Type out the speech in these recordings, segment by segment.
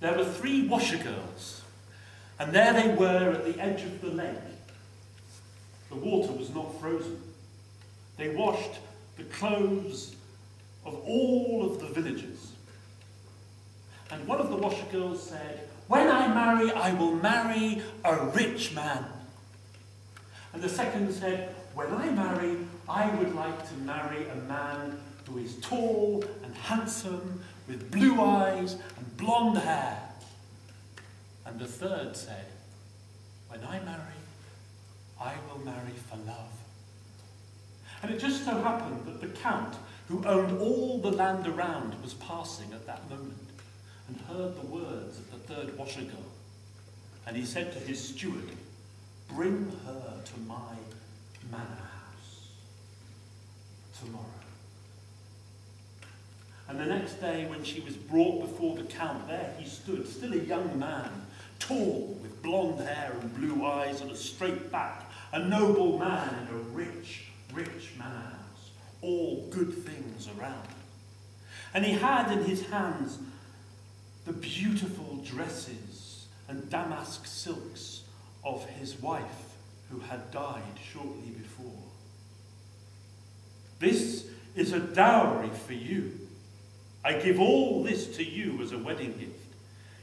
there were 3 washergirls, and there they were at the edge of the lake. The water was not frozen. They washed the clothes of all of the villagers. And one of the washergirls said, "When I marry, I will marry a rich man." And the second said, "When I marry, I would like to marry a man who is tall and handsome, with blue eyes and blonde hair." And the third said, "When I marry, I will marry for love." And it just so happened that the count, who owned all the land around, was passing at that moment and heard the words of the third washergirl. And he said to his steward, "Bring her to my manor house tomorrow." And the next day, when she was brought before the count, there he stood, still a young man, tall, with blonde hair and blue eyes and a straight back, a noble man in a rich, rich manor house, all good things around. And he had in his hands the beautiful dresses and damask silks of his wife, who had died shortly before. "This is a dowry for you. I give all this to you as a wedding gift.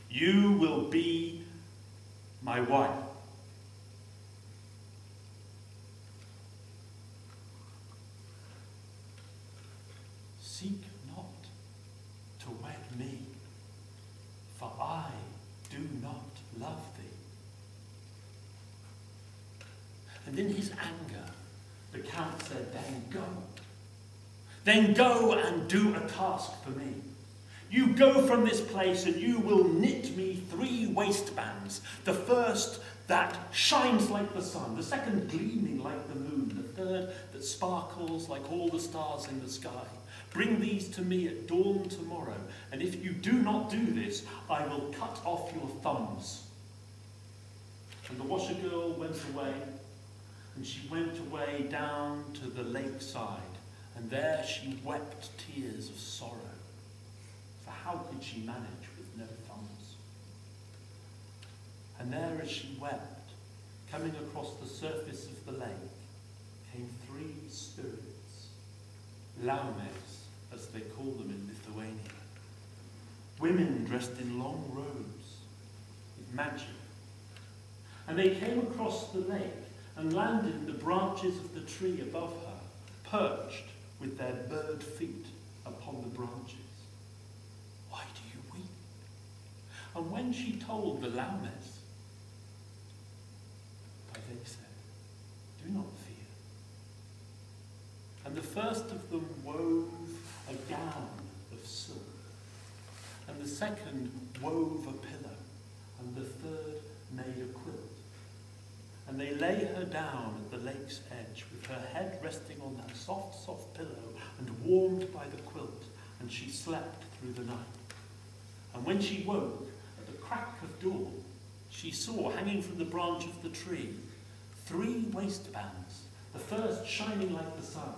You will be my wife." "Seek not to wed me, for I do not love thee." And in his anger, the count said, "Then go. Then go and do a task for me. You go from this place and you will knit me 3 waistbands. The first that shines like the sun, the second gleaming like the moon, the third that sparkles like all the stars in the sky. Bring these to me at dawn tomorrow, and if you do not do this, I will cut off your thumbs." And the washergirl went away, and she went away down to the lakeside, and there she wept tears of sorrow, for how could she manage with no thumbs? And there as she wept, coming across the surface of the lake, came 3 spirits, laumes, as they call them in Lithuania, women dressed in long robes with magic. And they came across the lake and landed in the branches of the tree above her, perched with their bird feet upon the branches. "Why do you weep?" And when she told the laumes, they said, "Do not fear." And the first of them wove a gown of silk, and the second wove a pillow, and the third made a quilt. And they lay her down at the lake's edge, with her head resting on that soft, soft pillow, and warmed by the quilt, and she slept through the night. And when she woke, at the crack of dawn, she saw, hanging from the branch of the tree, 3 waistbands, the first shining like the sun,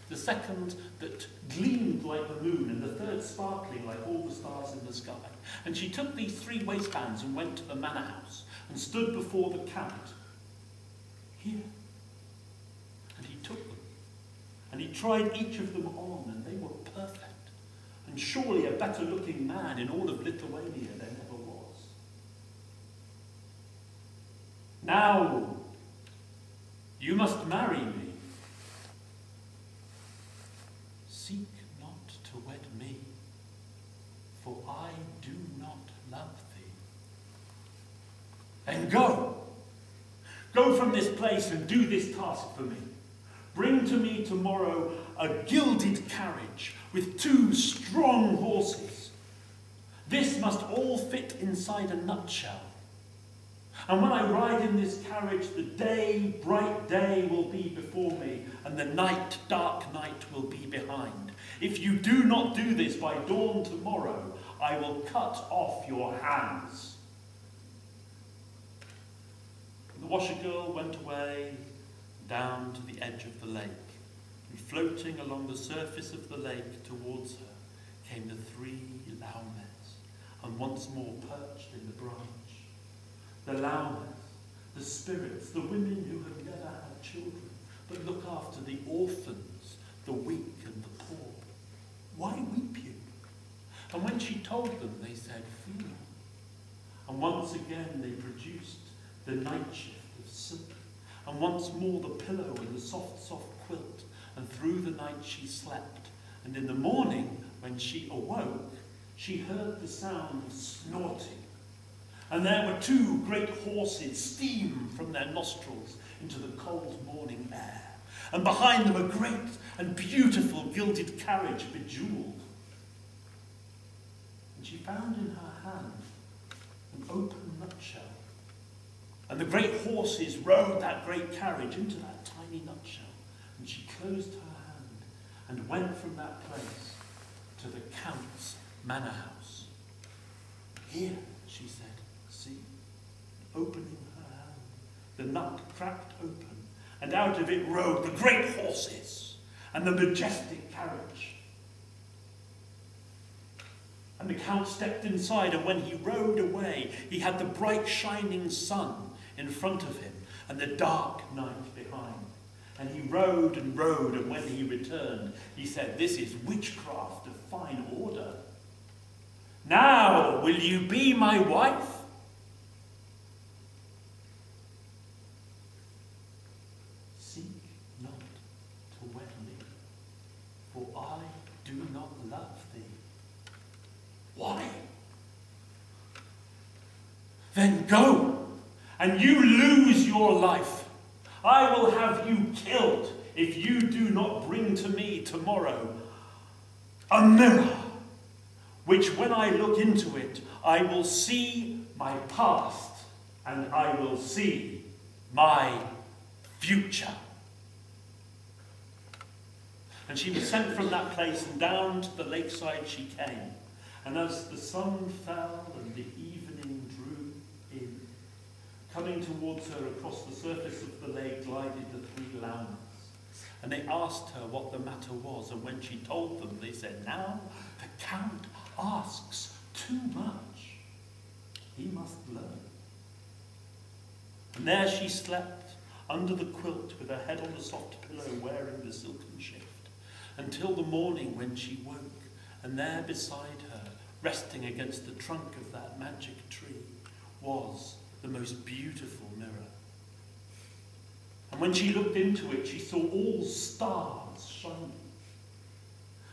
the second that gleamed like the moon, and the third sparkling like all the stars in the sky. And she took these 3 waistbands and went to the manor house, and stood before the count. "Here." And he took them, and he tried each of them on, and they were perfect, and surely a better looking man in all of Lithuania there never was. "Now you must marry me." "Seek not to wed me, for I do not love thee." "Then go. Go from this place and do this task for me. Bring to me tomorrow a gilded carriage with 2 strong horses. This must all fit inside a nutshell. And when I ride in this carriage, the day, bright day, will be before me, and the night, dark night, will be behind. If you do not do this by dawn tomorrow, I will cut off your hands." The washergirl went away down to the edge of the lake, and floating along the surface of the lake towards her came the 3 laumes, and once more perched in the branch. The llamas, the spirits, the women who have never had children, but look after the orphans, the weak and the poor. Why weep you? And when she told them, they said, fear. And once again they produced the night shift of silk, and once more the pillow and the soft, soft quilt, and through the night she slept. And in the morning, when she awoke, she heard the sound of snorting. And there were two great horses, steam from their nostrils into the cold morning air. And behind them a great and beautiful gilded carriage, bejewelled. And she found in her hand an open nutshell. And the great horses rode that great carriage into that tiny nutshell. And she closed her hand and went from that place to the Count's manor house. Here, she said, see, opening her hand, the nut cracked open, and out of it rode the great horses and the majestic carriage. And the Count stepped inside, and when he rode away, he had the bright shining sun in front of him and the dark night behind. And he rode, and when he returned, he said, this is witchcraft of fine order. Now will you be my wife? Seek not to wed me, for I do not love thee. Why? Then go, and you lose your life. I will have you killed if you do not bring to me tomorrow a mirror, which when I look into it, I will see my past and I will see my future. And she was sent from that place, and down to the lakeside she came. And as the sun fell and the evening drew in, coming towards her across the surface of the lake glided the three llamas. And they asked her what the matter was, and when she told them, they said, now the Count asks too much. He must learn. And there she slept, under the quilt, with her head on the soft pillow, wearing the silken shift, until the morning when she woke, and there beside her, resting against the trunk of that magic tree, was the most beautiful mirror. And when she looked into it, she saw all stars shining.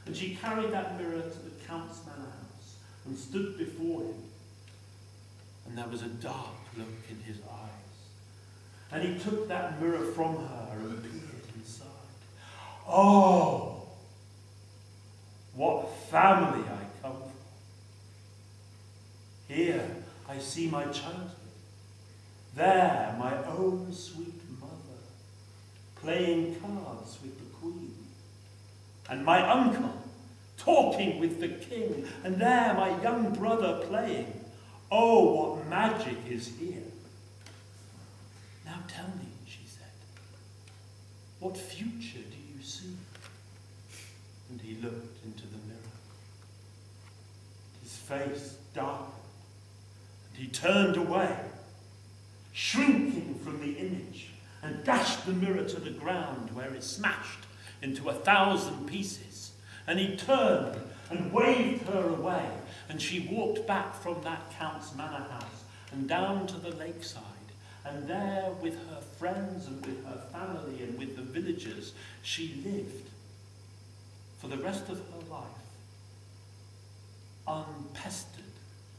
And she carried that mirror to the Count's manor house and stood before him. And there was a dark look in his eyes. And he took that mirror from her and peered inside. Oh, what family I come from. Here I see my childhood. There my own sweet mother, playing cards with the Queen. And my uncle, talking with the king. And there my young brother playing. Oh, what magic is here. Now tell me, she said, what future do you see? And he looked into the mirror. His face darkened, and he turned away, shrinking from the image, and dashed the mirror to the ground, where it smashed into 1,000 pieces. And he turned and waved her away, and she walked back from that Count's manor house and down to the lakeside. And there, with her friends and with her family and with the villagers, she lived for the rest of her life, unpestered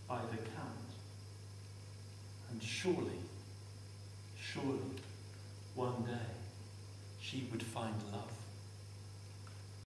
by the Count. And surely, surely, one day she would find love.